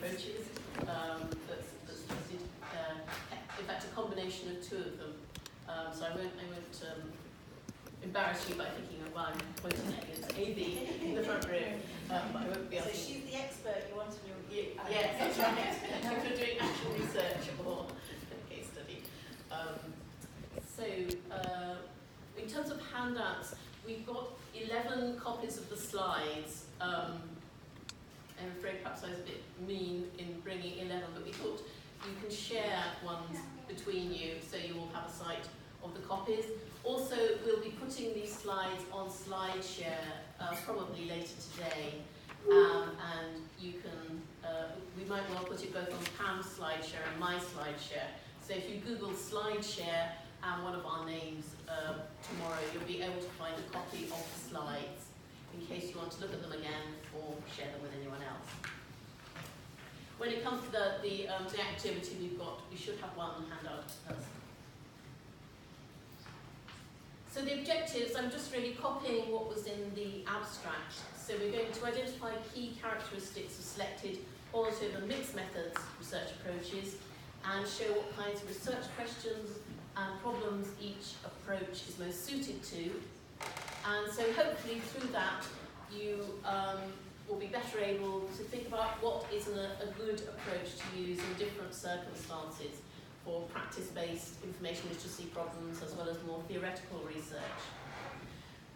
approaches that's listed. In fact, a combination of two of them. So I won't embarrass you by thinking of I'm pointing at you. It's AV in the front row. But I won't be So she's the expert you want in your group. Yes, that's right. If you're doing actual research or a case study. In terms of handouts, we've got 11 copies of the slides. I'm afraid perhaps I was a bit mean in bringing 11, but we thought you can share ones between you, so you will have a sight of the copies. Also, we'll be putting these slides on SlideShare probably later today, and you can, we might well put it both on Pam's SlideShare and my SlideShare. So if you Google SlideShare and one of our names tomorrow, you'll be able to find a copy of the slides in case you want to look at them again or share them with anyone else. When it comes to the activity we should have one handout first. So the objectives, I'm just really copying what was in the abstract. So we're going to identify key characteristics of selected qualitative and mixed methods research approaches and show what kinds of research questions and problems each approach is most suited to. And so hopefully through that you will be better able to think about what is a good approach to use in different circumstances for practice-based information literacy problems as well as more theoretical research.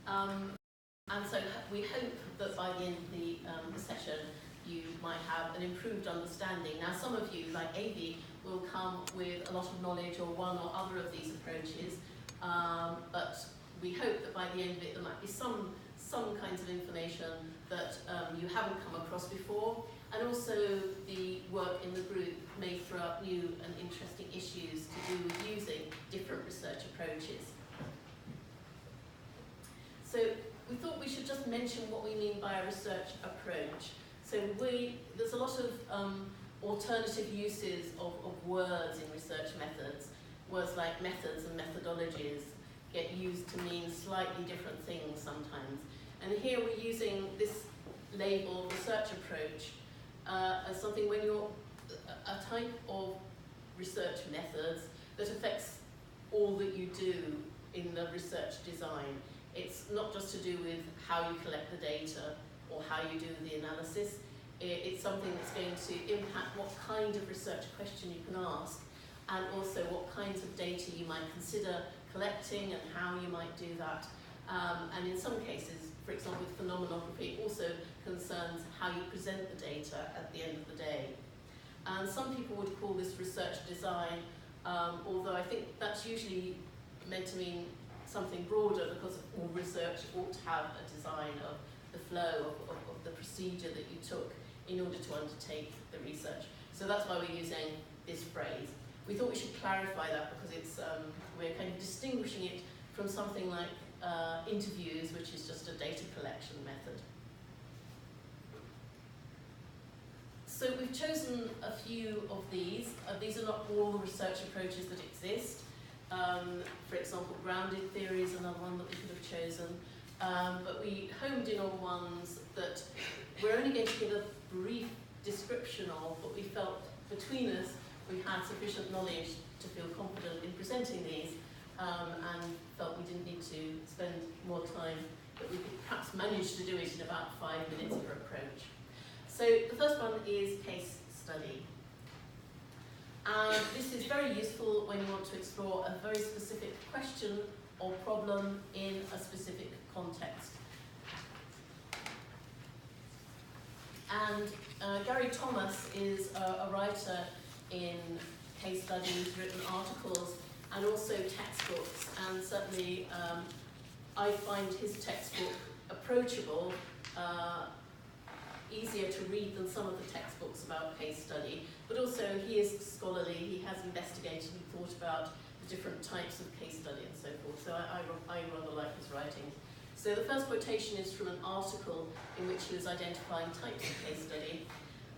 And so we hope that by the end of the session you might have an improved understanding. Now some of you, like AV, will come with a lot of knowledge or one or other of these approaches, but we hope that by the end of it there might be some kinds of information that you haven't come across before, and also the work in the group may throw up new and interesting issues to do with using different research approaches. So we thought we should just mention what we mean by a research approach. So there's a lot of alternative uses of words in research methods. Words like methods and methodologies get used to mean slightly different things sometimes. And here we're using this label, research approach, as something when you're a type of research methods that affects all that you do in the research design. It's not just to do with how you collect the data or how you do the analysis. It's something that's going to impact what kind of research question you can ask, and also what kinds of data you might consider collecting and how you might do that. And in some cases, for example, with phenomenography, it also concerns how you present the data at the end of the day. And some people would call this research design, although I think that's usually meant to mean something broader, because all research ought to have a design of the flow of the procedure that you took in order to undertake the research. So that's why we're using this phrase. We thought we should clarify that because it's we're kind of distinguishing it from something like interviews, which is just a data collection method. So we've chosen a few of these. These are not all the research approaches that exist. For example, grounded theory is another one that we could have chosen. But we homed in on ones that we're only going to give a brief description of, but we felt between us we had sufficient knowledge to feel confident in presenting these, and felt we didn't need to spend more time, but we could perhaps manage to do it in about 5 minutes per approach. So the first one is case study. And this is very useful when you want to explore a very specific question or problem in a specific context. And Gary Thomas is a writer in case studies, written articles, and also textbooks. And certainly I find his textbook approachable, easier to read than some of the textbooks about case study. But also he is scholarly, he has investigated and thought about the different types of case study and so forth. So I rather like his writing. So the first quotation is from an article in which he was identifying types of case study.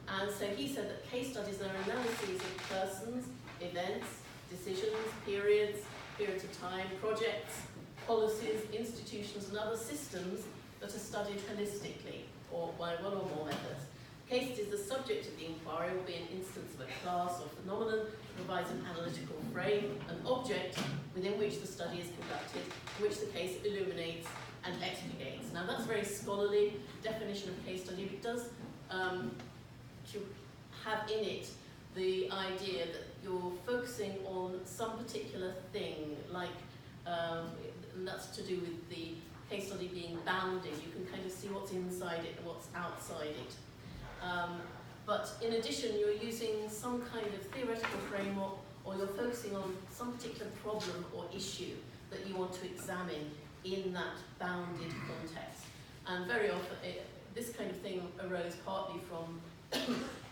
And so he said that case studies are analyses of persons, events, decisions, periods of time, projects, policies, institutions, and other systems that are studied holistically, or by one or more methods. Case study, the subject of the inquiry, will be an instance of a class or phenomenon, provides an analytical frame, an object within which the study is conducted, which the case illuminates and explicates. Now that's a very scholarly definition of case study, but it does have in it the idea that you're focusing on some particular thing, like, and that's to do with the case study being bounded. You can kind of see what's inside it and what's outside it. But in addition, you're using some kind of theoretical framework, or you're focusing on some particular problem or issue that you want to examine in that bounded context. And very often, this kind of thing arose partly from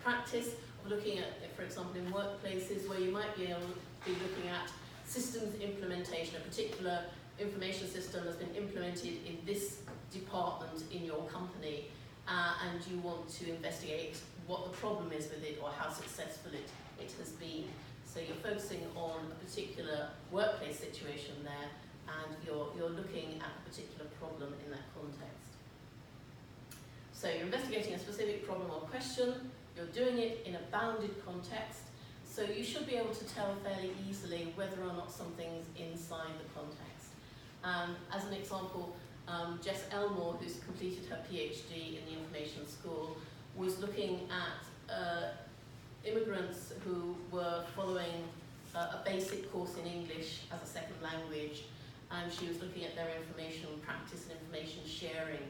practice of looking at, for example, in workplaces where you might be able to be looking at systems implementation. A particular information system has been implemented in this department in your company, and you want to investigate what the problem is with it or how successful it has been. So you're focusing on a particular workplace situation there, and you're looking at a particular problem in that context. So you're investigating a specific problem or question, you're doing it in a bounded context, so you should be able to tell fairly easily whether or not something's inside the context. As an example, Jess Elmore, who's completed her PhD in the Information School, was looking at immigrants who were following a basic course in English as a second language, and she was looking at their information practice and information sharing.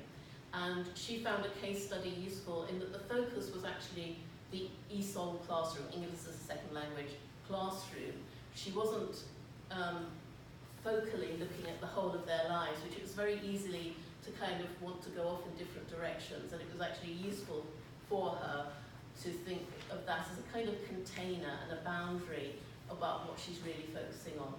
And she found a case study useful in that the focus was actually the ECIL classroom, English as a second language classroom. She wasn't focally looking at the whole of their lives, which it was very easily to kind of want to go off in different directions, and it was actually useful for her to think of that as a kind of container and a boundary about what she's really focusing on.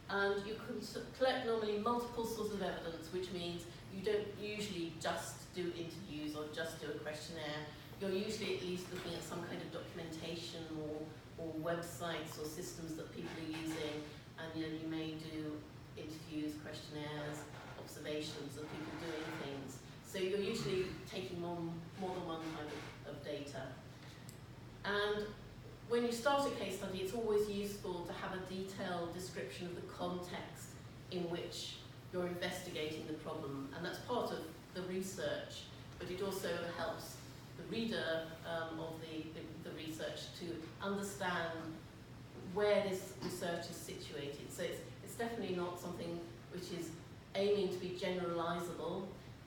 And you can collect normally multiple sources of evidence, which means you don't usually just do interviews or just do a questionnaire. You're usually at least looking at some kind of documentation or websites or systems that people are using, and you may do interviews, questionnaires, observations of people doing things. So you're usually taking more than one kind of data. And when you start a case study, it's always useful to have a detailed description of the context in which you're investigating the problem, and that's part of the research, but it also helps the reader of the research to understand where this research is situated. So it's definitely not something which is aiming to be generalizable,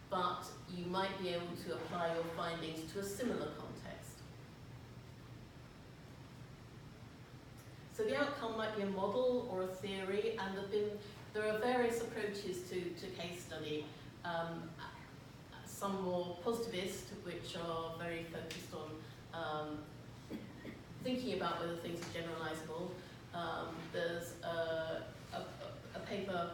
but you might be able to apply your findings to a similar context. So the outcome might be a model or a theory, and there are various approaches to case study. Some more positivist, which are very focused on thinking about whether things are generalizable. There's a paper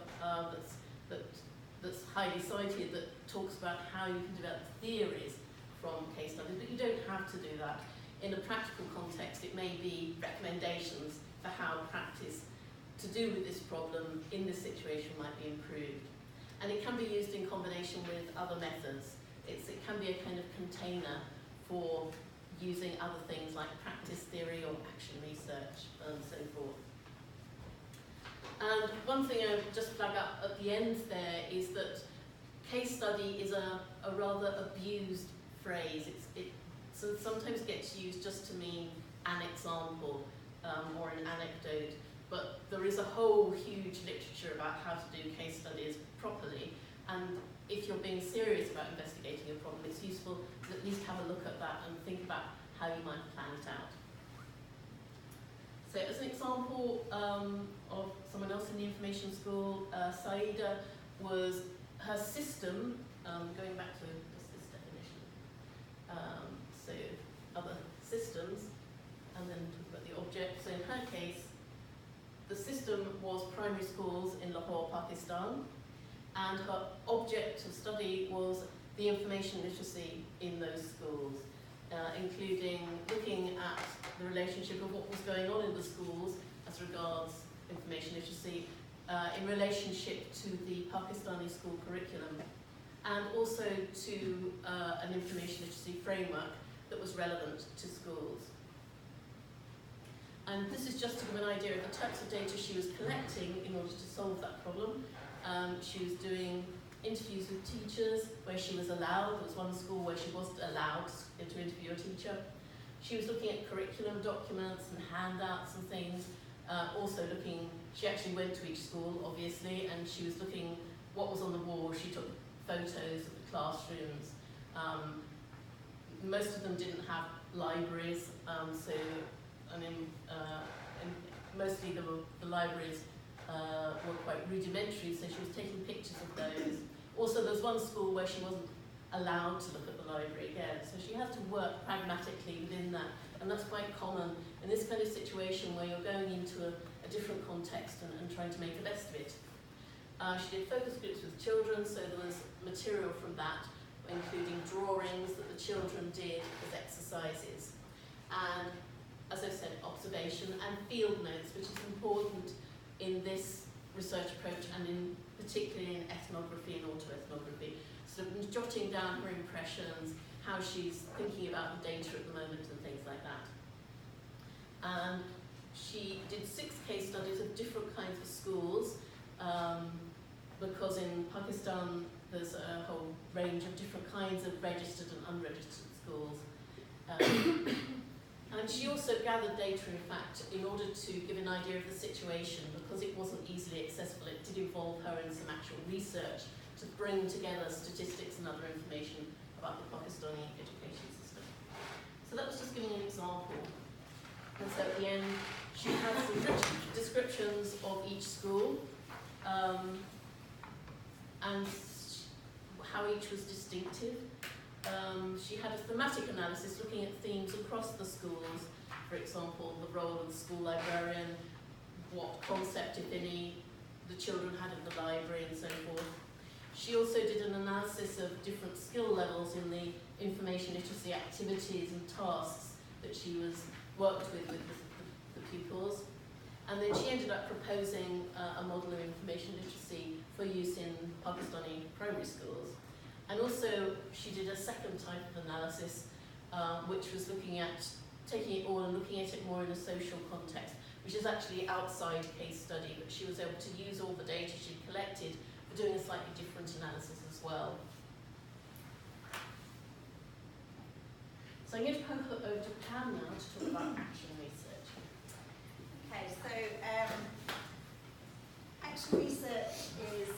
that's highly cited that talks about how you can develop theories from case studies, but you don't have to do that. In a practical context, it may be recommendations for how practice to do with this problem in this situation might be improved. And it can be used in combination with other methods. It can be a kind of container for using other things like practice theory or action research and so forth. And one thing I would just flag up at the end there is that case study is a rather abused phrase. It sometimes gets used just to mean an example or an anecdote, but there is a whole huge literature about how to do case studies properly, and if you're being serious about investigating a problem, it's useful to at least have a look at that and think about how you might plan it out. So as an example of someone else in the information school, Saida was her system, going back to just this definition, so other systems, and then talk about the object. So in her case, the system was primary schools in Lahore, Pakistan, and her object of study was the information literacy in those schools, including looking at the relationship of what was going on in the schools as regards information literacy in relationship to the Pakistani school curriculum, and also to an information literacy framework that was relevant to schools. And this is just to give an idea of the types of data she was collecting in order to solve that problem. She was doing interviews with teachers where she was allowed. There was one school where she wasn't allowed to interview a teacher. She was looking at curriculum documents and handouts and things. She actually went to each school, obviously, and she was looking what was on the wall. She took photos of the classrooms. Most of them didn't have libraries, mostly the libraries were quite rudimentary, so she was taking pictures of those. Also, there was one school where she wasn't allowed to look at the library again, so she had to work pragmatically within that, and that's quite common in this kind of situation where you're going into a different context and trying to make the best of it. She did focus groups with children, so there was material from that, including drawings that the children did as exercises. And, as I said, observation and field notes, which is important in this research approach and particularly in ethnography and autoethnography. So jotting down her impressions, how she's thinking about the data at the moment and things like that. And she did 6 case studies of different kinds of schools, because in Pakistan there's a whole range of different kinds of registered and unregistered schools. And she also gathered data, in fact, in order to give an idea of the situation, because it wasn't easily accessible. It did involve her in some actual research to bring together statistics and other information about the Pakistani education system. So that was just giving an example. And so at the end, she had some rich descriptions of each school, and how each was distinctive. She had a thematic analysis looking at themes across the schools, for example, the role of the school librarian, what concept, if any, the children had in the library and so forth. She also did an analysis of different skill levels in the information literacy activities and tasks that she worked with the pupils. And then she ended up proposing a model of information literacy for use in Pakistani primary schools. And also, she did a second type of analysis, which was looking at taking it all and looking at it more in a social context, which is actually outside case study, but she was able to use all the data she'd collected for doing a slightly different analysis as well. So I'm going to pass it over to Pam now to talk about action research. Okay, so action research is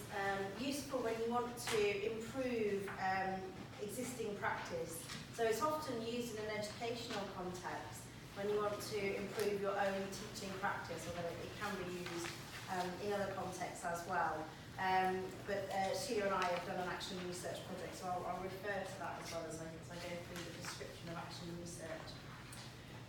useful when you want to improve existing practice. So it's often used in an educational context when you want to improve your own teaching practice, although it can be used in other contexts as well. But Sheila and I have done an action research project, so I'll refer to that as well as I go through the description of action research.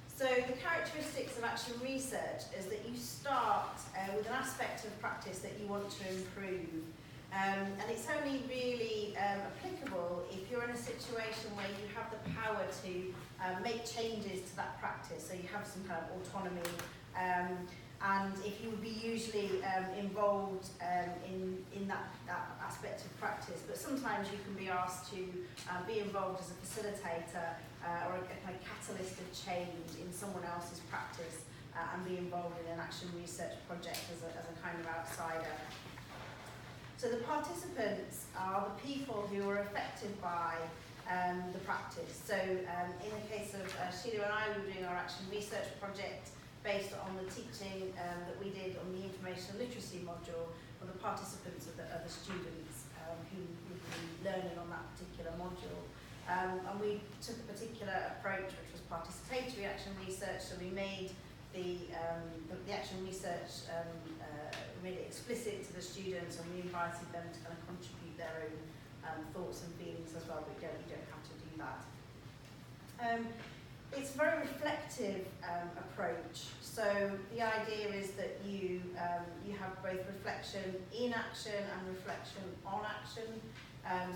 So the characteristics of action research is that you start with an aspect of practice that you want to improve. And it's only really applicable if you're in a situation where you have the power to make changes to that practice, so you have some kind of autonomy, and if you would be usually involved in that aspect of practice. But sometimes you can be asked to be involved as a facilitator or a kind of catalyst of change in someone else's practice and be involved in an action research project as a kind of outsider. So the participants are the people who are affected by the practice. So in the case of Sheila and I, we were doing our action research project based on the teaching that we did on the information literacy module. Well, the participants are the students who would be learning on that particular module. And we took a particular approach, which was participatory action research. So we made the action research really explicit to the students, and we invited them to kind of contribute their own thoughts and feelings as well, but you don't have to do that. It's a very reflective approach. So the idea is that you have both reflection in action and reflection on action.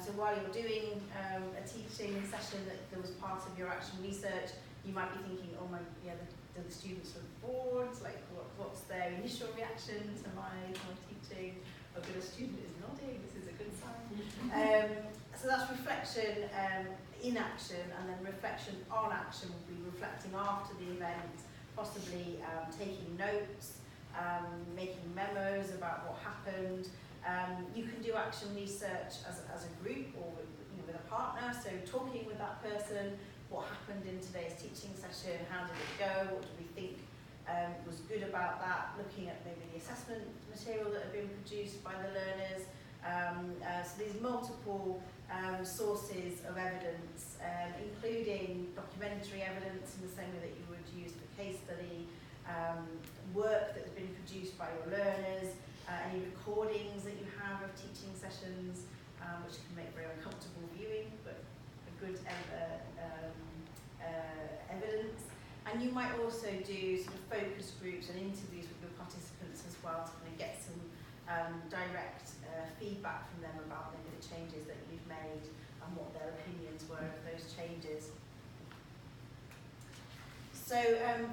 So while you're doing a teaching session that was part of your action research, you might be thinking, oh my, yeah, the students are bored, like what's their initial reaction to my teaching? Okay, the student is nodding, this is a good sign. So that's reflection in action, and then reflection on action will be reflecting after the event, possibly taking notes, making memos about what happened. You can do action research as a group or with a partner, so talking with that person, what happened in today's teaching session, how did it go, what do we think was good about that, looking at maybe the assessment material that had been produced by the learners. So there's multiple sources of evidence, including documentary evidence in the same way that you would use for case study, work that has been produced by your learners, any recordings that you have of teaching sessions, which can make very uncomfortable viewing, but a good evidence. And you might also do sort of focus groups and interviews with your participants as well to kind of get some direct feedback from them about maybe the changes that you've made and what their opinions were of those changes. So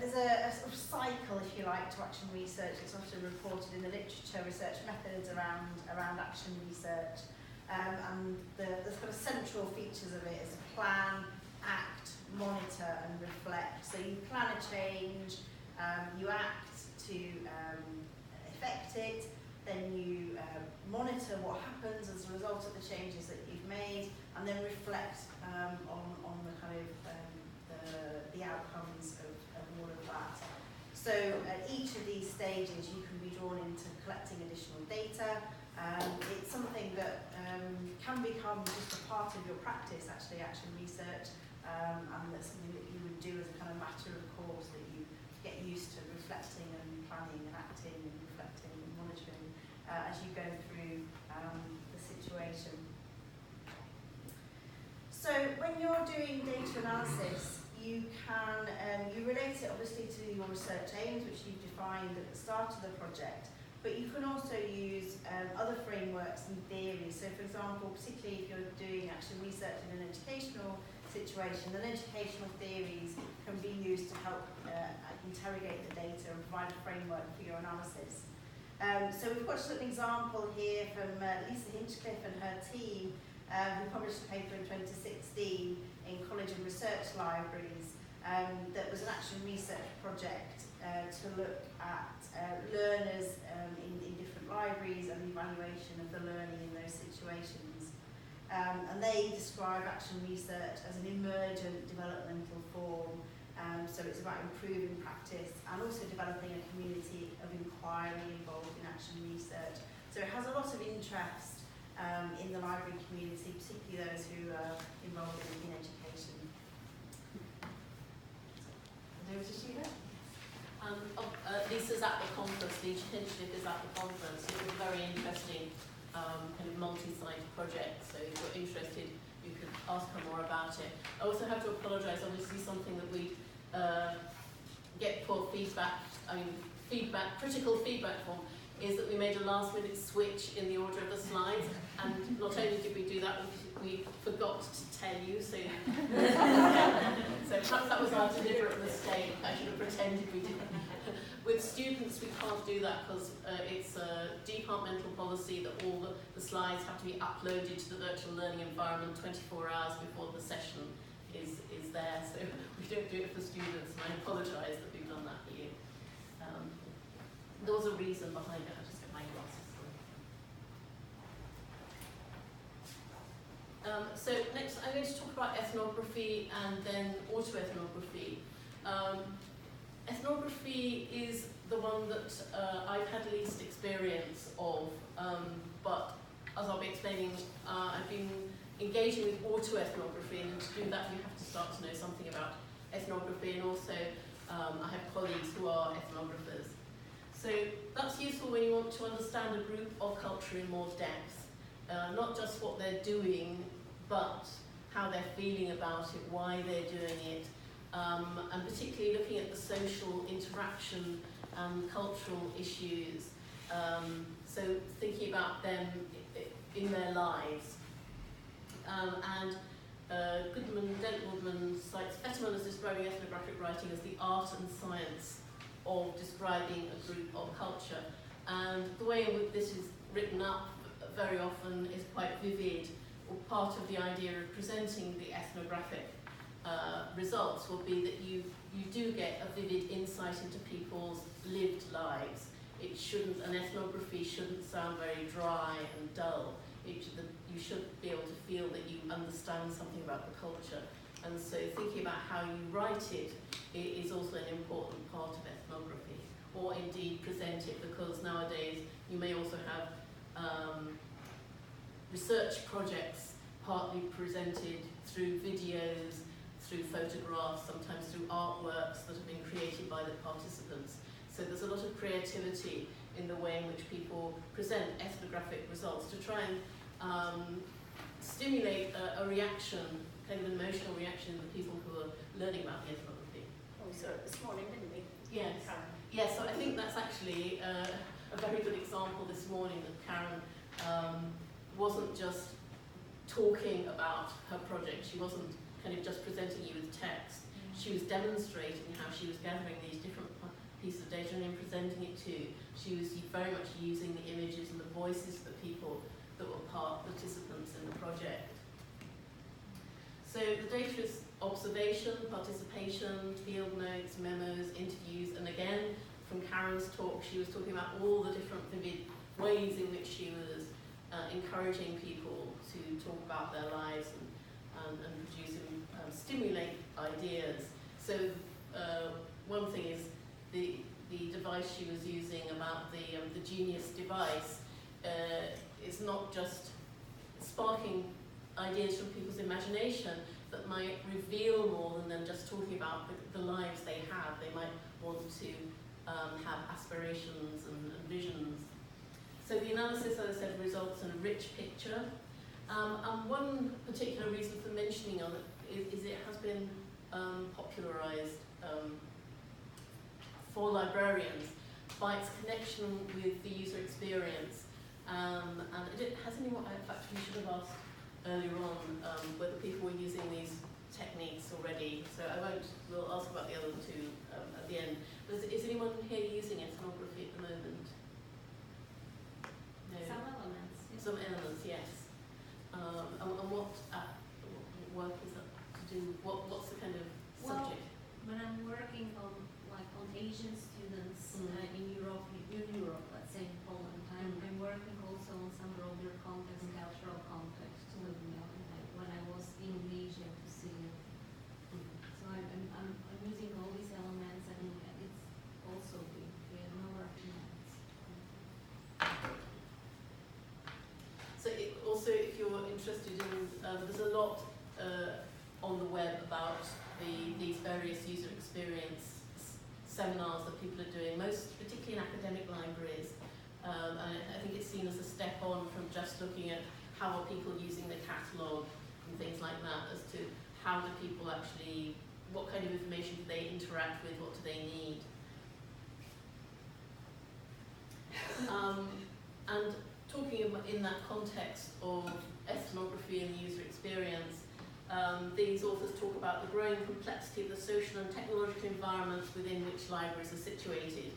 there's a sort of cycle, if you like, to action research. It's often reported in the literature, research methods around action research. And the kind of central features of it is plan, act, monitor and reflect. So you plan a change, you act to effect it, then you monitor what happens as a result of the changes that you've made, and then reflect on the kind of the outcomes of all of that. So at each of these stages you can be drawn into collecting additional data. It's something that can become just a part of your practice, actually, action research, and that's something that you would do as a kind of matter of course, that you get used to reflecting and planning and acting and reflecting and monitoring as you go through the situation. So when you're doing data analysis, you can you relate it obviously to your research aims, which you've defined at the start of the project, but you can also use other frameworks and theories. So for example, particularly if you're doing action research in an educational situation, then educational theories can be used to help interrogate the data and provide a framework for your analysis. So we've got just an example here from Lisa Hinchcliffe and her team, who published a paper in 2016 in college and research libraries that was an action research project to look at learners in different libraries and the evaluation of the learning in those situations. And they describe action research as an emergent developmental form. So it's about improving practice and also developing a community of inquiry involved in action research. So it has a lot of interest in the library community, particularly those who are involved in education. And over to Sheila. Lisa's at the conference, Lisa Hinchcliffe is at the conference. It was a very interesting kind of multi-site project, so if you're interested, you could ask her more about it. I also have to apologise, obviously something that we get poor feedback, critical feedback from, is that we made a last-minute switch in the order of the slides, and not only did we do that, we forgot to tell you, so so perhaps that was our deliberate mistake. I should have pretended we didn't. With students, we can't do that because it's a departmental policy that all the slides have to be uploaded to the virtual learning environment 24 hours before the session is there, so we don't do it for students, and I apologise that we've done that for you. There was a reason behind it. I'll just get my glasses on. So next I'm going to talk about ethnography and then autoethnography. Ethnography is the one that I've had least experience of, but as I'll be explaining, I've been engaging with autoethnography, and to do that you have to start to know something about ethnography, and also I have colleagues who are ethnographers. So that's useful when you want to understand a group or culture in more depth, not just what they're doing, but how they're feeling about it, why they're doing it, and particularly looking at the social interaction and cultural issues. So thinking about them in their lives. And Goodman, Dent-Woodman cites Fetterman as describing ethnographic writing as the art and science of describing a group or culture. And the way in which this is written up very often is quite vivid, or part of the idea of presenting the ethnographic results will be that you do get a vivid insight into people's lived lives. An ethnography shouldn't sound very dry and dull. You should be able to feel that you understand something about the culture. And so thinking about how you write it is also an important part of ethnography, or indeed present it, because nowadays you may also have research projects partly presented through videos, through photographs, sometimes through artworks that have been created by the participants. So there's a lot of creativity in the way in which people present ethnographic results to try and stimulate a reaction, kind of an emotional reaction in the people who are learning about the ethnography. Oh, we saw it this morning, didn't we? Yes. Yes, so I think that's actually a very good example this morning that Karen wasn't just talking about her project. She wasn't kind of just presenting you with text. She was demonstrating how she was gathering these different pieces of data and then presenting it to you. She was very much using the images and the voices of the people that were participants in the project. So the data is observation, participation, field notes, memos, interviews, and again, from Karen's talk, she was talking about all the different vivid ways in which she was encouraging people to talk about their lives and produce and stimulate ideas. So one thing is the device she was using about the Genius device is not just sparking ideas from people's imagination that might reveal more than them just talking about the lives they have. They might want to have aspirations and visions. So the analysis, as I said, results in a rich picture. And one particular reason for mentioning on it is it has been popularised for librarians by its connection with the user experience. And has anyone, in fact, we should have asked earlier on whether people were using these techniques already. So we'll ask about the other two at the end. But is anyone here using ethnography at the moment? No. Some elements. Yes. Some elements, yes. And what work is that to do? What's the kind of subject? When I'm working on Asian students in Europe, let's say in Poland, I'm working also on some broader context, cultural context, when I was in Asia to see it. So I'm using all these elements, and it's also the more elements. So also, if you're interested in, there's a lot on the web about these various user experience seminars that people are doing, particularly in academic libraries. And I think it's seen as a step on from just looking at how are people using the catalogue and things like that, as to how do people actually, what kind of information do they interact with, what do they need. And talking in that context of ethnography and user experience, these authors talk about the growing complexity of the social and technological environments within which libraries are situated,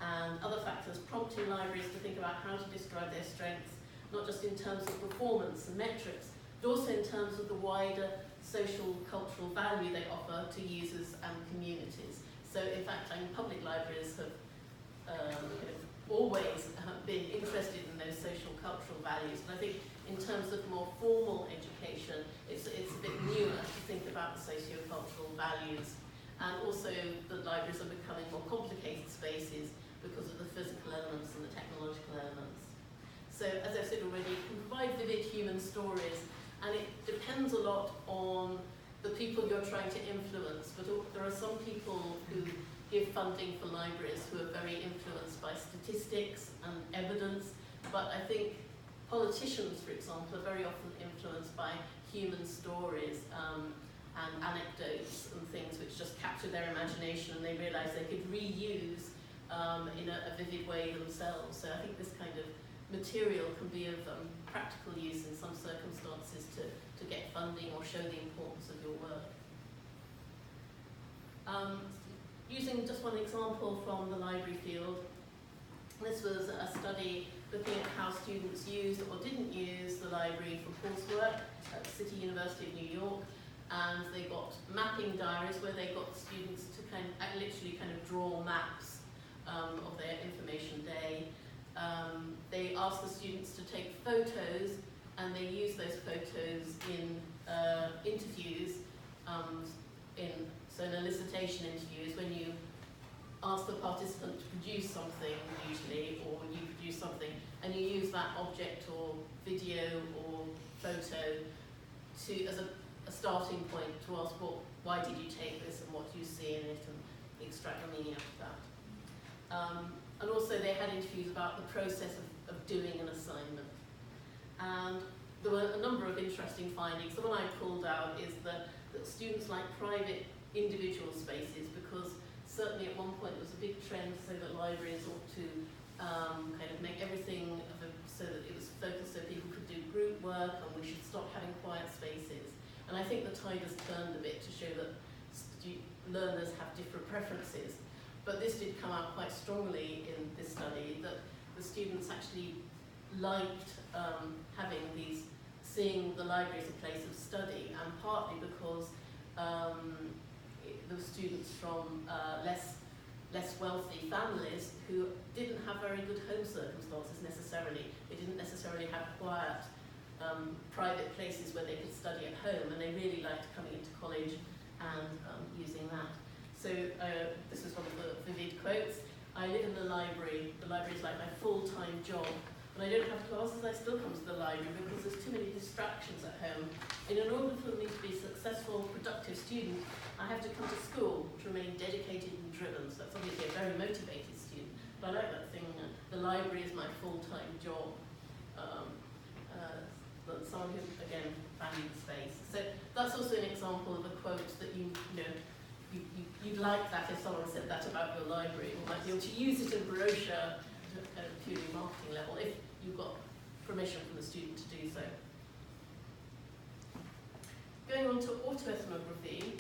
and other factors prompting libraries to think about how to describe their strengths, not just in terms of performance and metrics, but also in terms of the wider social cultural value they offer to users and communities. So in fact, public libraries have always been interested in those social cultural values, and I think in terms of more formal education, it's a bit newer to think about the socio-cultural values. And also the libraries are becoming more complicated spaces because of the physical elements and the technological elements. So as I've said already, you can provide vivid human stories, and it depends a lot on the people you're trying to influence, but there are some people who give funding for libraries who are very influenced by statistics and evidence, but I think politicians, for example, are very often influenced by human stories and anecdotes and things which just capture their imagination, and they realise they could reuse in a vivid way themselves. So I think this kind of material can be of practical use in some circumstances to get funding or show the importance of your work. Using just one example from the library field, This was a study looking at how students used or didn't use the library for coursework at City University of New York, and they got mapping diaries where they got students to literally draw maps of their information day. They asked the students to take photos, and they used those photos in interviews, so in elicitation interviews, when you ask the participant to produce something usually, or you produce something, and you use that object or video or photo as a starting point to ask, well, why did you take this and what do you see in it, and extract the meaning out of that. And also they had interviews about the process of doing an assignment. And there were a number of interesting findings. The one I pulled out is that students like private individual spaces, because certainly at one point there was a big trend to say that libraries ought to make everything so that it was focused so people could do group work, and we should stop having quiet spaces. And I think the tide has turned a bit to show that learners have different preferences. But this did come out quite strongly in this study, that the students actually liked seeing the library as a place of study, and partly because there were students from less wealthy families who didn't have very good home circumstances necessarily. They didn't necessarily have quiet private places where they could study at home, and they really liked coming into college and using that. So this is one of the vivid quotes. I live in the library. The library is like my full-time job. When I don't have classes, I still come to the library because there's too many distractions at home. And in order for me to be a successful, productive student, I have to come to school to remain dedicated and driven. So that's obviously a very motivated student. But I like that thing, the library is my full-time job. But someone who, again, valued the space. So that's also an example of a quote that you'd like that if someone said that about your library. You might be able to use it in a brochure at a purely marketing level if you've got permission from the student to do so. Going on to autoethnography.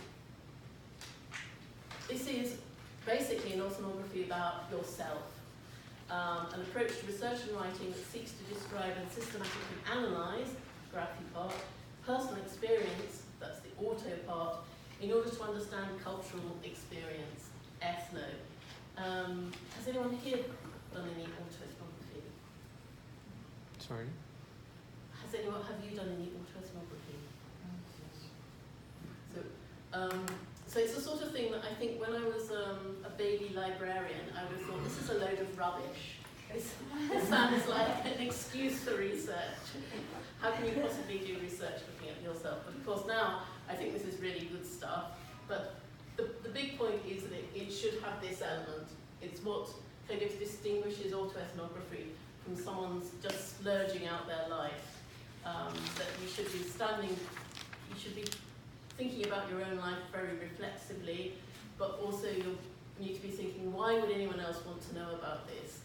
This is basically an ethnography about yourself. An approach to research and writing that seeks to describe and systematically analyse, graphy part, personal experience, that's the auto part, in order to understand cultural experience, ethno. Has anyone here done any autoethnography? Sorry? Have you done any autoethnography? So it's the sort of thing that I think when I was a baby librarian, I would have thought, this is a load of rubbish. This sounds like an excuse for research. How can you possibly do research looking at yourself? But of course now, I think this is really good stuff. But the big point is that it should have this element. It's what kind of distinguishes autoethnography from someone's just splurging out their life. That you should be thinking about your own life very reflexively, but also you need to be thinking, why would anyone else want to know about this?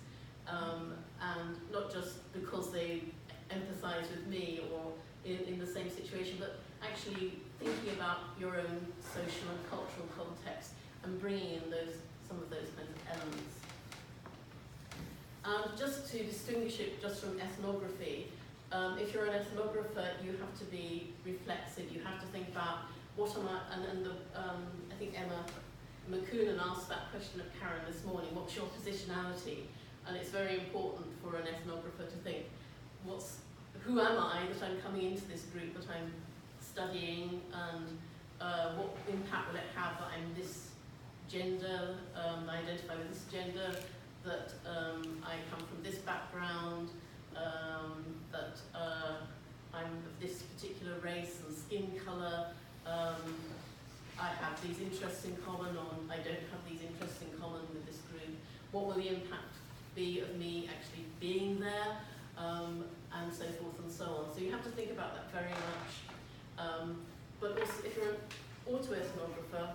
And not just because they empathise with me or in the same situation, but actually thinking about your own social and cultural context and bringing in some of those kinds of elements. And just to distinguish it just from ethnography, if you're an ethnographer, you have to be reflexive. You have to think about what am I, I think Emma McKinney asked that question of Karen this morning, what's your positionality? And it's very important for an ethnographer to think, who am I that I'm coming into this group that I'm studying, and what impact will it have that I'm this gender, I identify with this gender, that I come from this background, that I'm of this particular race and skin colour, I have these interests in common, or I don't have these interests in common with this group. What will the impact be of me actually being there, and so forth and so on. So you have to think about that very much. But also, if you're an autoethnographer,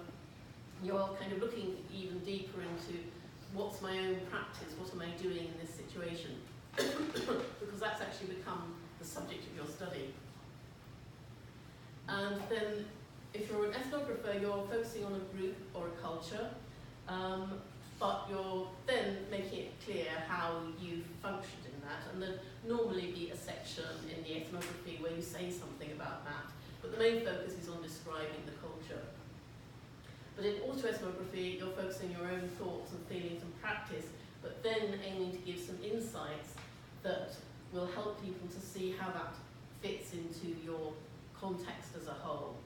you're kind of looking even deeper into what's my own practice, what am I doing in this situation? Because that's actually become the subject of your study. And then, if you're an ethnographer, you're focusing on a group or a culture. but you're then making it clear how you've functioned in that, and there'd normally be a section in the ethnography where you say something about that, but the main focus is on describing the culture. But in autoethnography, you're focusing your own thoughts and feelings and practice, but then aiming to give some insights that will help people to see how that fits into your context as a whole.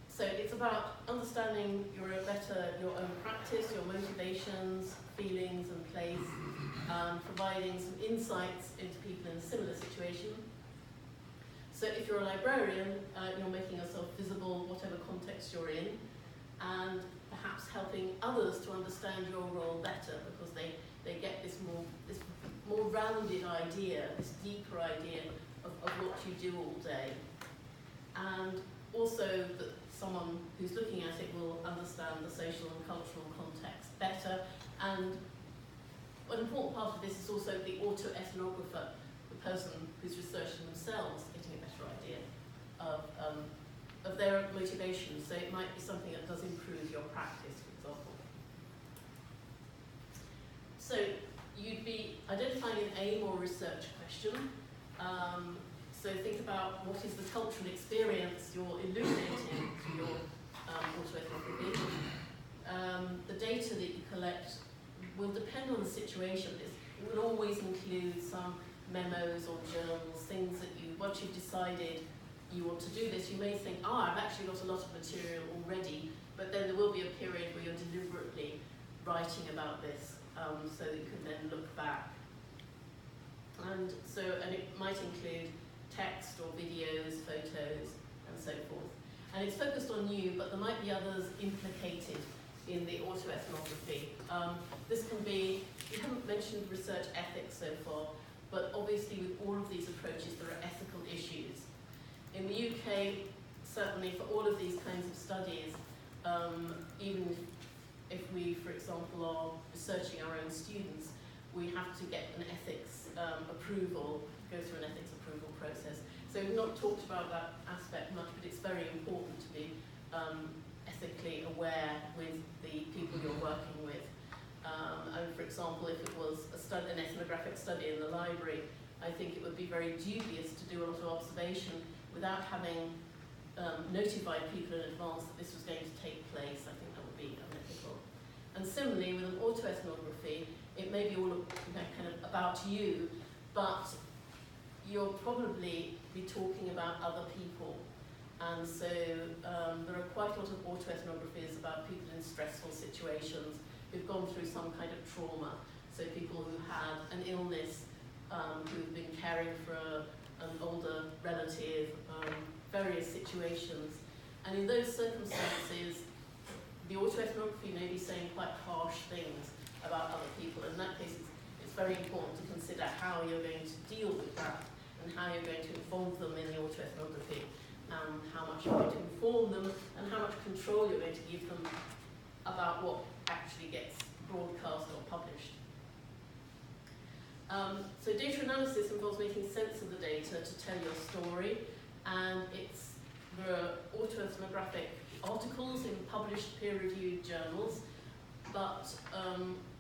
So it's about understanding your own practice, your motivations, feelings and place, providing some insights into people in a similar situation. So if you're a librarian, you're making yourself visible whatever context you're in, and perhaps helping others to understand your role better, because they get this more rounded idea, this deeper idea of what you do all day. And also that someone who's looking at it will understand the social and cultural context better. And an important part of this is also the autoethnographer, the person who's researching themselves, getting a better idea of their motivations. So it might be something that does improve your practice, for example. So you'd be identifying an aim or research question. So think about what is the cultural experience you're illuminating to your autoethnography. The data that you collect will depend on the situation. It will always include some memos or journals, things that once you've decided you want to do this, you may think, I've actually got a lot of material already, but then there will be a period where you're deliberately writing about this, so that you can then look back. And it might include text or videos, photos, and so forth. And it's focused on you, but there might be others implicated in the autoethnography. This can be, we haven't mentioned research ethics so far, but obviously with all of these approaches there are ethical issues. In the UK, certainly for all of these kinds of studies, even if we, for example, are researching our own students, we have to get an ethics approval, go through an ethics approval process. So we've not talked about that aspect much, but it's very important to be ethically aware with the people you're working with. And for example, if it was an ethnographic study in the library, I think it would be very dubious to do a lot of observation without having notified people in advance that this was going to take place. I think that would be unethical. And similarly, with an autoethnography, it may be all kind of about you, but you'll probably be talking about other people. And so there are quite a lot of autoethnographies about people in stressful situations who've gone through some kind of trauma. So people who had an illness, who've been caring for an older relative, various situations. And in those circumstances, the autoethnography may be saying quite harsh things about other people. In that case, it's very important to consider how you're going to deal with that and how you're going to involve them in the autoethnography, and how much you're going to inform them and how much control you're going to give them about what actually gets broadcast or published. So data analysis involves making sense of the data to tell your story, and there are autoethnographic articles in published peer-reviewed journals, but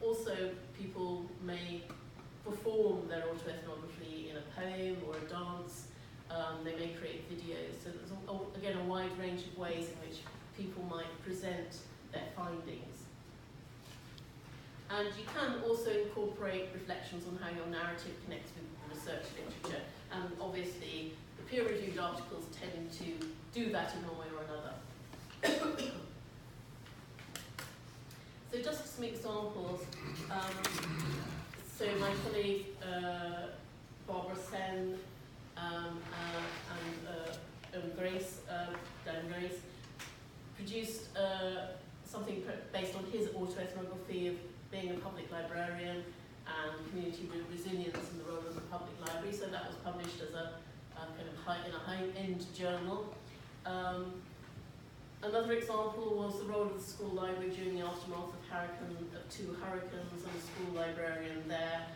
also people may perform their autoethnography in a poem or a dance. They may create videos. So there's, again, a wide range of ways in which people might present their findings. And you can also incorporate reflections on how your narrative connects with research literature. And obviously, the peer-reviewed articles tend to do that in one way or another. So just some examples. So my colleague Barbara Sen and Grace, Dan Grace, produced something based on his autoethnography of being a public librarian and community resilience and the role of the public library. So that was published as a kind of in a high-end journal. Another example was the role of the school library during the aftermath of two hurricanes, and a school librarian there,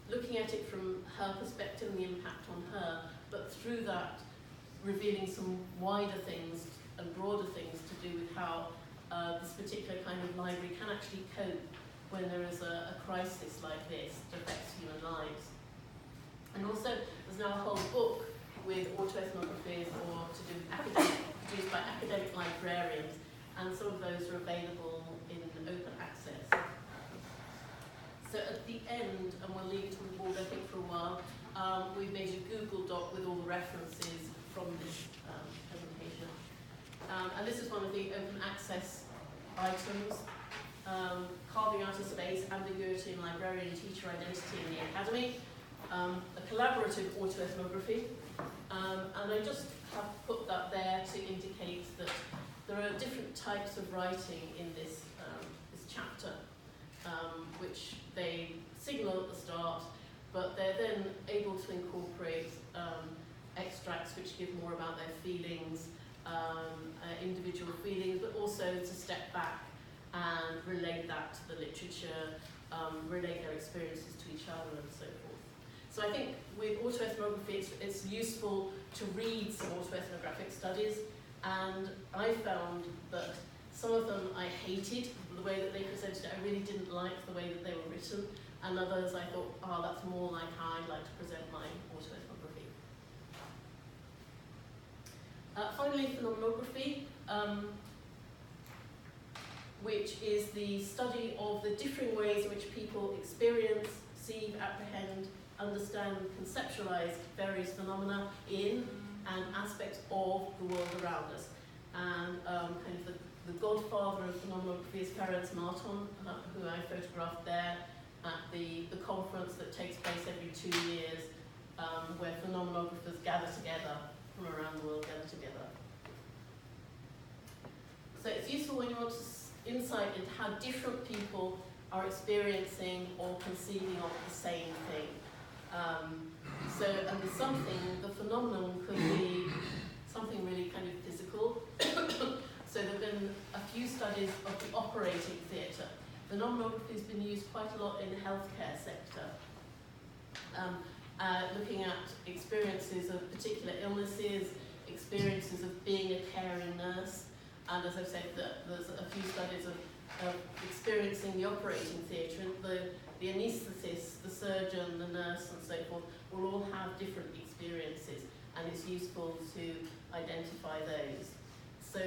looking at it from her perspective and the impact on her, but through that revealing some wider things and broader things to do with how the this particular kind of library can actually cope when there is a crisis like this that affects human lives. And also, there's now a whole book with autoethnographies or to do with produced by academic librarians, and some of those are available in open access. So at the end, and we'll leave it on the board I think for a while, we've made a Google Doc with all the references from this presentation. And this is one of the open access items, carving out a space, ambiguity in librarian and teacher identity in the academy, a collaborative autoethnography, and I just have put that there to indicate that there are different types of writing in this, this chapter, which they signal at the start, but they're then able to incorporate extracts which give more about their feelings, individual feelings, but also to step back and relate that to the literature, relate their experiences to each other and so forth. So I think with autoethnography it's useful to read some autoethnographic studies, and I found that some of them I hated the way that they presented it. I really didn't like the way that they were written, and others I thought, oh, that's more like how I'd like to present my autoethnography. Finally, phenomenography, which is the study of the differing ways in which people experience, see, apprehend, understand, conceptualize various phenomena in and aspects of the world around us. And kind of the godfather of phenomenography is Ferenc Marton, who I photographed there at the conference that takes place every 2 years, where phenomeноgraphers gather together from around the world, gather together. So it's useful when you want insight into how different people are experiencing or conceiving of the same thing. And the phenomenon could be something really kind of physical. So there have been a few studies of the operating theatre. Phenomenography has been used quite a lot in the healthcare sector, looking at experiences of particular illnesses, experiences of being a caring nurse, and as I've said, there's a few studies of experiencing the operating theatre, and the anaesthetist, the surgeon, the nurse, and so forth will all have different experiences, and it's useful to identify those. So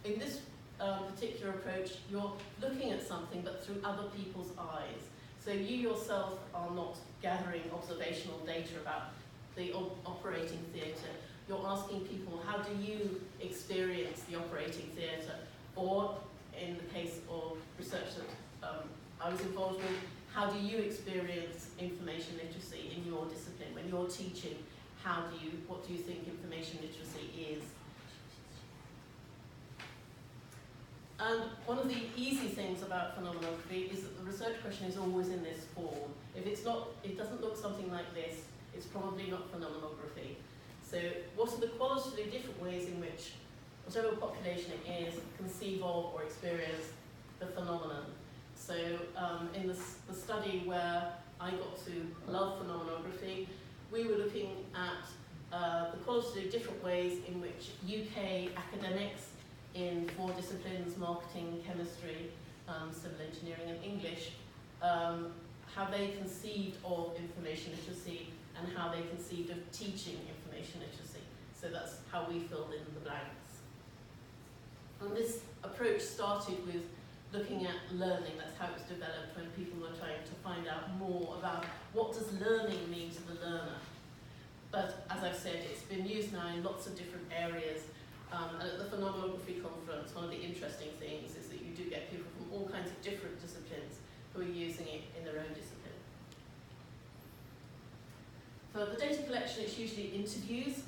in this particular approach, you're looking at something but through other people's eyes. So you yourself are not gathering observational data about the operating theatre. You're asking people, how do you experience the operating theatre? Or in the case of research that I was involved with, how do you experience information literacy in your discipline? When you're teaching, what do you think information literacy is? And one of the easy things about phenomenography is that the research question is always in this form. If it's not, it doesn't look something like this, it's probably not phenomenography. So what are the qualitatively different ways in which whatever population it is conceive of or experience the phenomenon? So in the study where I got to love phenomenography, we were looking at the qualitatively different ways in which UK academics in 4 disciplines, marketing, chemistry, civil engineering and English, how they conceived of information literacy and how they conceived of teaching information literacy. So that's how we filled in the blanks. And this approach started with looking at learning. That's how it was developed when people were trying to find out more about what does learning mean to the learner. But as I've said, it's been used now in lots of different areas. And at the phenomenography conference, one of the interesting things is that you do get people from all kinds of different disciplines who are using it in their own discipline. For the data collection, it's usually interviews.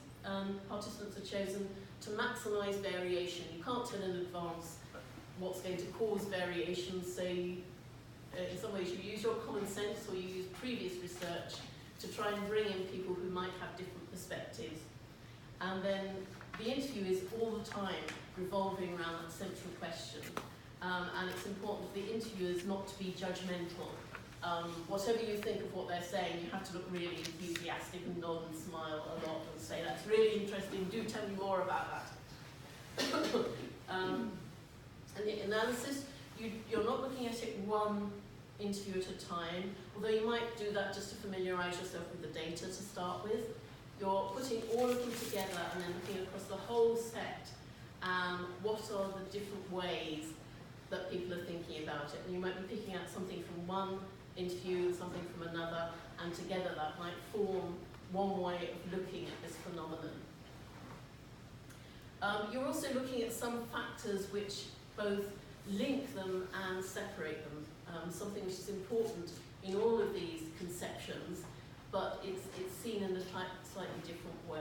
Participants are chosen to maximise variation. You can't tell in advance what's going to cause variation, so in some ways you use your common sense or you use previous research to try and bring in people who might have different perspectives. And then the interview is all the time revolving around that central question. And it's important for the interviewers not to be judgmental. Whatever you think of what they're saying, you have to look really enthusiastic and nod and smile a lot and say, that's really interesting, do tell me more about that. And the analysis, you're not looking at it one interview at a time, although you might do that just to familiarise yourself with the data to start with. You're putting all of them together and then looking across the whole set, what are the different ways that people are thinking about it. And you might be picking out something from one interview and something from another, and together that might form one way of looking at this phenomenon. You're also looking at some factors which both link them and separate them, something which is important in all of these conceptions, but it's seen in a slightly different way.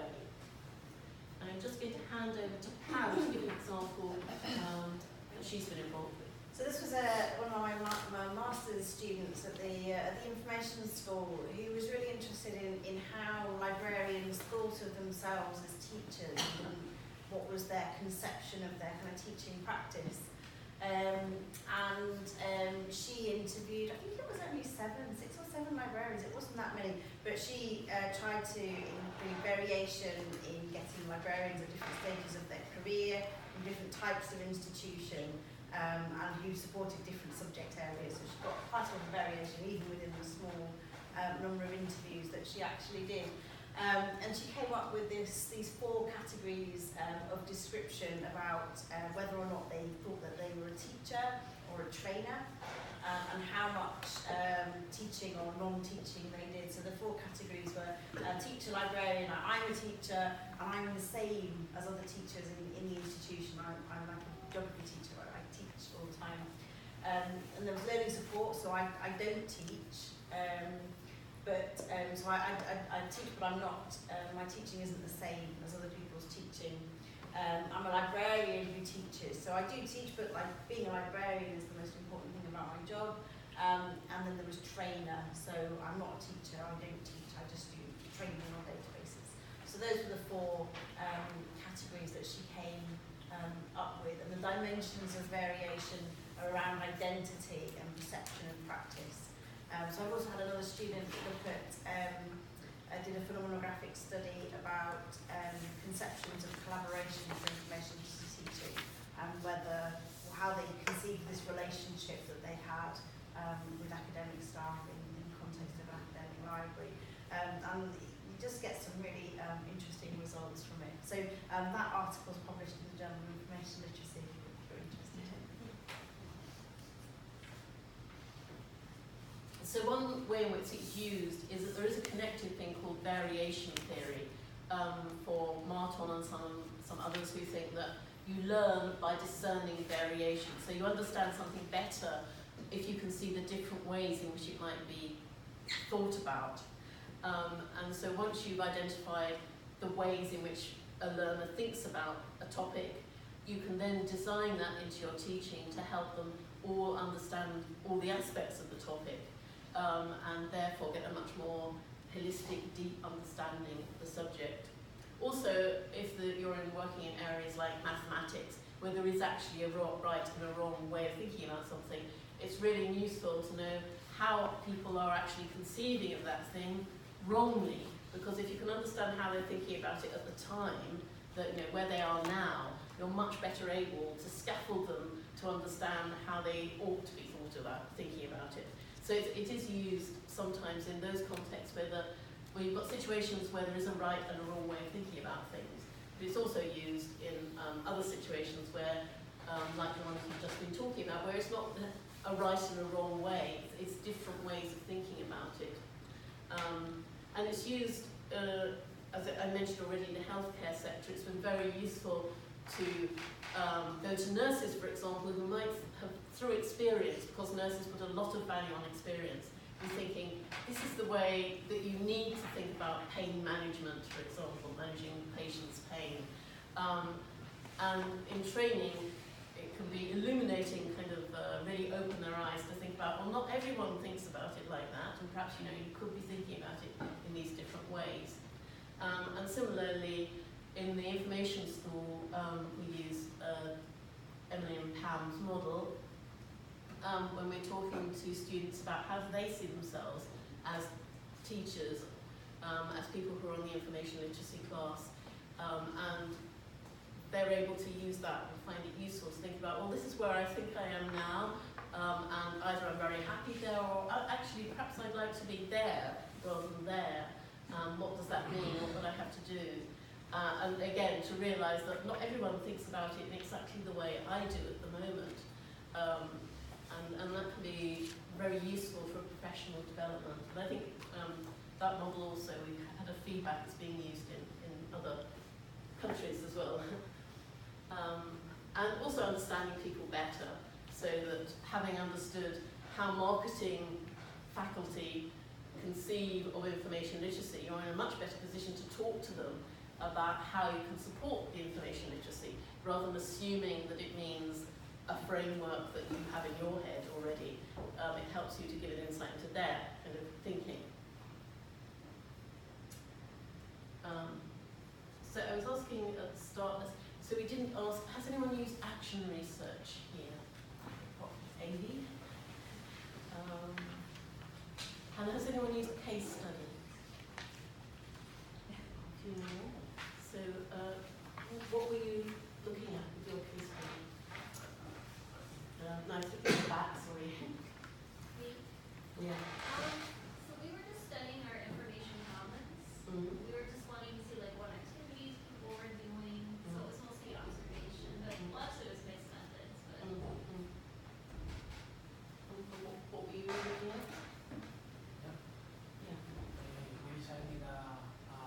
I'm just going to hand over to Pam to give an example that she's been involved with. So this was one of my master's students at the information school, who was really interested in how librarians thought of themselves as teachers and what was their conception of their kind of teaching practice. She interviewed, I think it was only 6 or 7 librarians, it wasn't that many, but she tried to include variation in getting librarians at different stages of their career, in different types of institution, and who supported different subject areas. So she got quite a lot of variation even within the small number of interviews that she actually did. And she came up with these 4 categories of description about whether or not they thought that they were a teacher or a trainer, and how much teaching or non-teaching they did. So the 4 categories were teacher, librarian, I'm a teacher, and I'm the same as other teachers in the institution. I'm like a geography teacher, I teach all the time. And there was learning support, so I don't teach. So I teach, but I'm not. My teaching isn't the same as other people's teaching. I'm a librarian who teaches, so I do teach, but like being a librarian is the most important thing about my job. And then there was trainer, so I'm not a teacher, I don't teach, I just do training on databases. So those were the 4 categories that she came up with, and the dimensions of variation are around identity and perception and practice. So I've also had another student look at, did a phenomenographic study about conceptions of collaboration for information teaching, and how they conceived this relationship that they had with academic staff in the context of an academic library. And you just get some really interesting results from it. So that article is published in the Journal of Information Literacy, if you're interested. So one way in which it's used is that there is a connected thing called variation theory for Marton and some others who think that you learn by discerning variation. So you understand something better if you can see the different ways in which it might be thought about. And so once you've identified the ways in which a learner thinks about a topic, you can then design that into your teaching to help them all understand all the aspects of the topic. And therefore get a much more holistic, deep understanding of the subject. Also, if you're working in areas like mathematics, where there is actually a right and a wrong way of thinking about something, it's really useful to know how people are actually conceiving of that thing wrongly. Because if you can understand how they're thinking about it at the time, that where they are now, you're much better able to scaffold them to understand how they ought to be thought about, thinking about it. So it is used sometimes in those contexts where you've got situations where there is a right and a wrong way of thinking about things. But it's also used in other situations where, like the one we've just been talking about, where it's not a right and a wrong way, it's different ways of thinking about it. And it's used, as I mentioned already, in the healthcare sector. It's been very useful to go to nurses, for example, who might have, through experience, because nurses put a lot of value on experience, in thinking, this is the way that you need to think about pain management, for example, managing patients' pain. And in training, it can be illuminating, kind of really open their eyes to think about, well, not everyone thinks about it like that, and perhaps you could be thinking about it in these different ways. And similarly, in the information school, we use Emily and Pam's model when we're talking to students about how do they see themselves as teachers, as people who are on the information literacy class. And they're able to use that and find it useful to think about, well, this is where I think I am now, and either I'm very happy there, or actually perhaps I'd like to be there rather than there. What does that mean? What would I have to do? And again, to realise that not everyone thinks about it in exactly the way I do at the moment. And that can be very useful for professional development. And I think that model also, we've had a feedback that's being used in other countries as well. And also understanding people better, so that having understood how marketing faculty conceive of information literacy, you're in a much better position to talk to them about how you can support the information literacy, rather than assuming that it means a framework that you have in your head already. It helps you to give an insight into their kind of thinking. So I was asking at the start, so we didn't ask, has anyone used action research here? What, Amy? And has anyone used case study? A few more. So what were you looking at with your case study? Nice to get back, sorry. Me? Yeah. So we were just studying our information commons. Mm-hmm. We were just wanting to see like what activities people were doing. So it was mostly observation, but lots of it was mixed methods. But What were you looking at? We decided a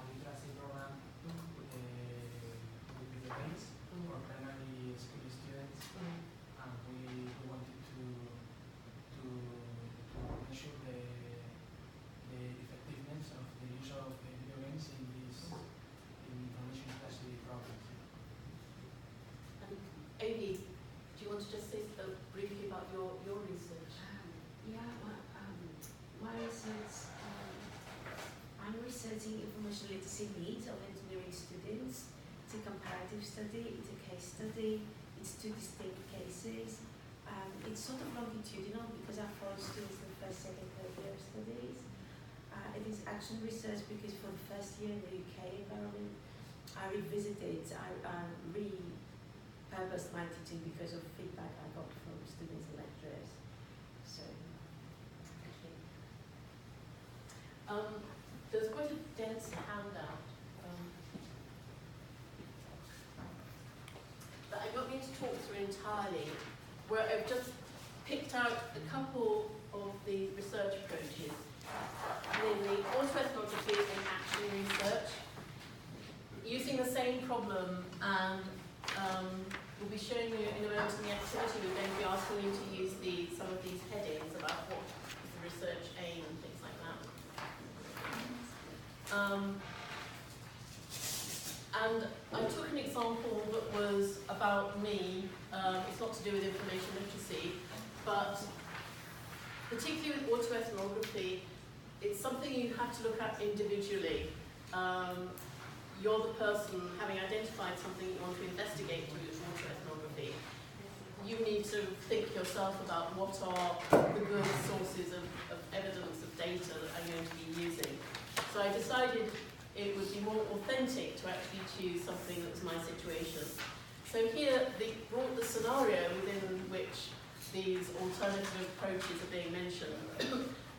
literacy program with the parents for primary school students, and we wanted to measure the effectiveness of the use of the video games in information literacy programs. And Amy, do you want to just say briefly about your research? My research, I'm researching information literacy needs of engineering students. It's a comparative study, it's a case study, it's 2 distinct cases. It's sort of longitudinal because I follow students in the first, second, third year of studies. It is action research because for the first year in the UK environment, I revisited, I repurposed my teaching because of feedback I got from students and lecturers. So, there's quite a dense handout that I'm not going to talk through entirely, where I've just picked out a couple of the research approaches, namely autoethnography and action research, using the same problem, and we'll be showing you in a moment in the activity. We're going to be asking you to use some of these headings about what is the research aim and things like that. And I took an example that was about me. It's not to do with information literacy, but particularly with autoethnography, it's something you have to look at individually. You're the person having identified something you want to investigate through autoethnography. You need to think yourself about what are the good sources of evidence, of data that I'm going to be using. So I decided it would be more authentic to actually choose something that was my situation. So here, the scenario within which these alternative approaches are being mentioned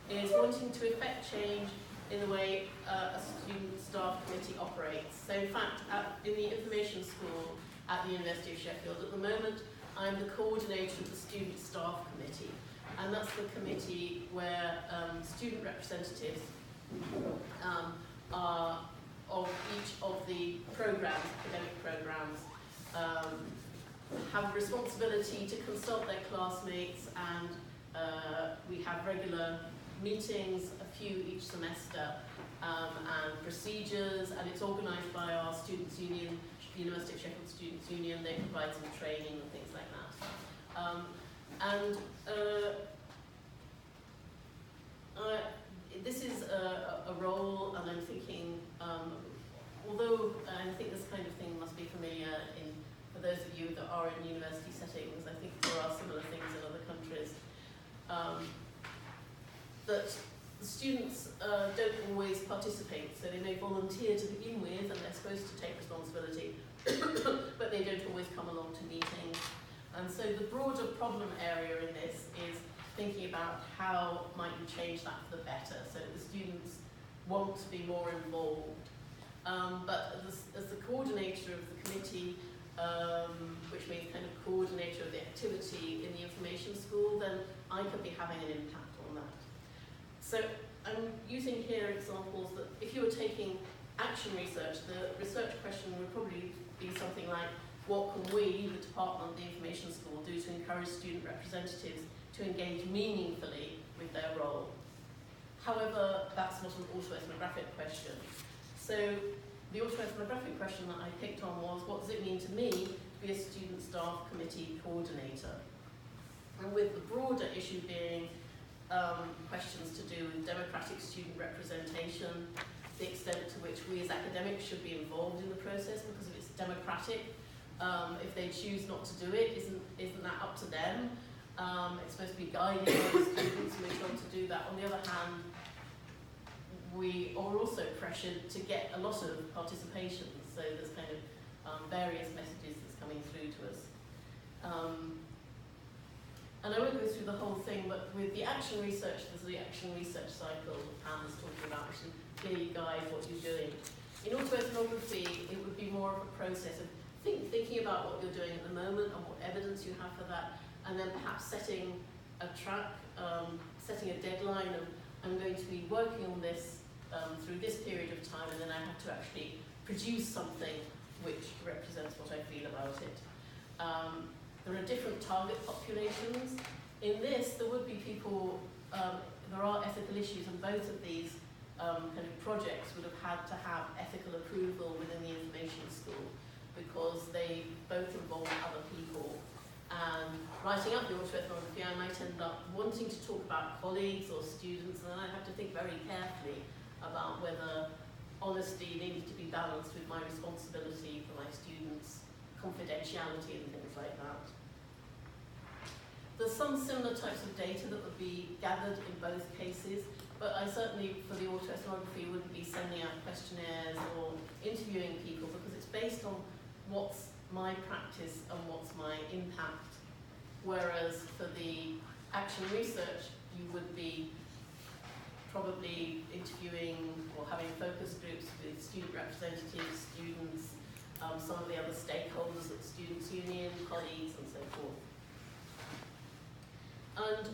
is wanting to effect change in the way a student staff committee operates. So in fact, in the information school at the University of Sheffield, at the moment, I'm the coordinator of the student staff committee. And that's the committee where student representatives are of each of the programs, academic programs, have responsibility to consult their classmates, and we have regular meetings, a few each semester, and procedures, and it's organised by our students' union, the University of Sheffield Students' Union. They provide some training and things like that. This is a role, and I'm thinking, although I think this kind of thing must be familiar for those of you that are in university settings, I think there are similar things in other countries, that the students don't always participate, so they may volunteer to begin with, and they're supposed to take responsibility, but they don't always come along to meetings. And so the broader problem area in this is thinking about how might you change that for the better, so the students want to be more involved. But as the coordinator of the committee, which means kind of coordinator of the activity in the information school, then I could be having an impact on that. So I'm using here examples that if you were taking action research, the research question would probably be something like, what can we, the department of the information school, do to encourage student representatives to engage meaningfully with their role? However, that's not an autoethnographic question. So the autoethnographic question that I picked on was, what does it mean to me to be a student staff committee coordinator? And with the broader issue being questions to do with democratic student representation, the extent to which we as academics should be involved in the process, because if it's democratic, if they choose not to do it, isn't that up to them? It's supposed to be guiding other students, and we want to do that. On the other hand, we are also pressured to get a lot of participation, so there's kind of various messages that's coming through to us. And I won't go through the whole thing, but with the action research, there's the action research cycle that Pam was talking about, which is clearly guide what you're doing. In autoethnography, it would be more of a process of thinking about what you're doing at the moment and what evidence you have for that, and then perhaps setting a track, setting a deadline of, I'm going to be working on this through this period of time, and then I have to actually produce something which represents what I feel about it. There are different target populations. In this, there would be people, there are ethical issues, and both of these kind of projects would have had to have ethical approval within the information school, because they both involve other people. And writing up the autoethnography, I might end up wanting to talk about colleagues or students, and then I have to think very carefully about whether honesty needed to be balanced with my responsibility for my students, confidentiality and things like that. There's some similar types of data that would be gathered in both cases, but I certainly, for the autoethnography, wouldn't be sending out questionnaires or interviewing people, because it's based on what's my practice and what's my impact. Whereas for the action research, you would be probably interviewing or having focus groups with student representatives, students, some of the other stakeholders at the Students' Union, colleagues, and so forth. And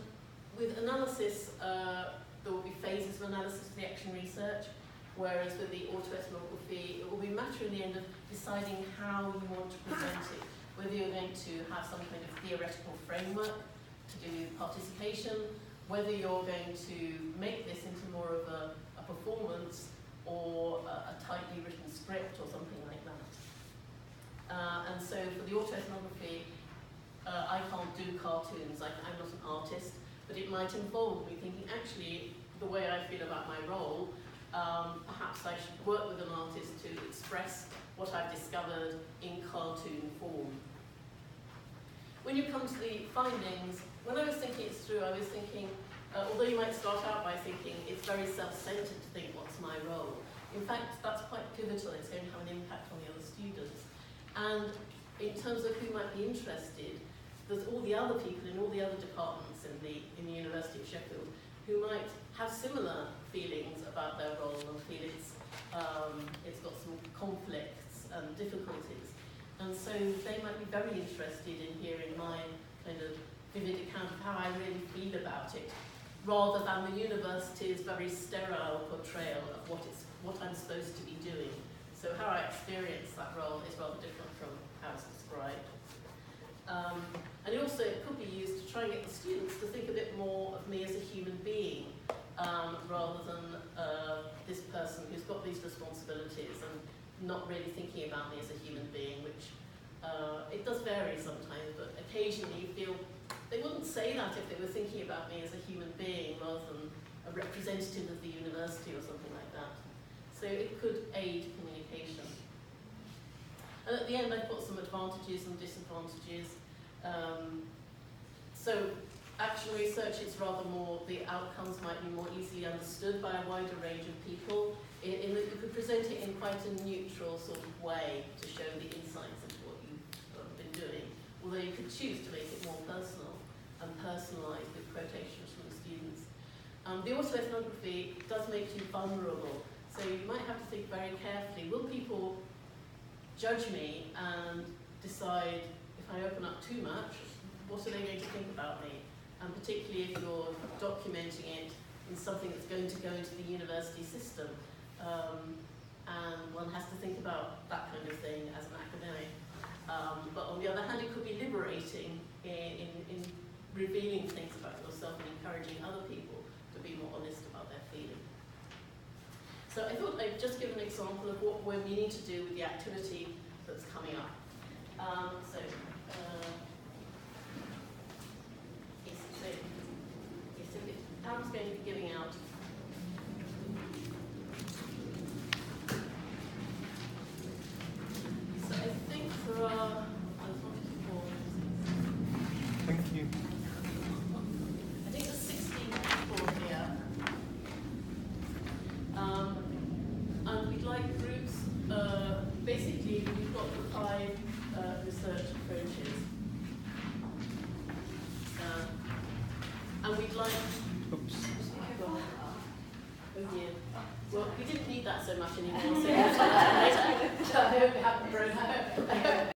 with analysis, there will be phases of analysis for the action research, whereas with the autoethnography, it will be a matter in the end of deciding how you want to present it, whether you're going to have some kind of theoretical framework to do participation, whether you're going to make this into more of a performance or a tightly written script or something like that. And so for the autoethnography, I can't do cartoons, I'm not an artist, but it might involve me thinking, actually, the way I feel about my role, perhaps I should work with an artist to express what I've discovered in cartoon form. When you come to the findings, when I was thinking it through, I was thinking, although you might start out by thinking it's very self-centered to think what's my role, in fact that's quite pivotal, it's going to have an impact on the other students. And in terms of who might be interested, there's all the other people in all the other departments in the University of Sheffield who might have similar feelings about their role and feel it's got some conflicts and difficulties. And so they might be very interested in hearing my kind of vivid account of how I really feel about it, rather than the university's very sterile portrayal of what I'm supposed to be doing. So how I experience that role is rather different from how it's described. And also it could be used to try and get the students to think a bit more of me as a human being, rather than this person who's got these responsibilities and not really thinking about me as a human being, which it does vary sometimes, but occasionally you feel they wouldn't say that if they were thinking about me as a human being rather than a representative of the university or something like that. So it could aid communication. And at the end I've got some advantages and disadvantages. So action research, it's rather more, the outcomes might be more easily understood by a wider range of people, in that you could present it in quite a neutral sort of way to show the insights into what you've been doing, although you could choose to make it more personal and personalised with quotations from the students. The autoethnography does make you vulnerable, so you might have to think very carefully, will people judge me and decide if I open up too much, what are they going to think about me? And particularly if you're documenting it in something that's going to go into the university system, and one has to think about that kind of thing as an academic. But on the other hand, it could be liberating in revealing things about yourself and encouraging other people to be more honest about their feelings. So I thought I'd just give an example of what we're meaning to do with the activity that's coming up. Pam's going to be giving out so I think there are Thank you. I think there's 16 people here. And we'd like groups, basically we've got the 5 research approaches. And we'd like, Oops. oh dear. Well, we didn't need that so much anymore, so I hope it haven't broken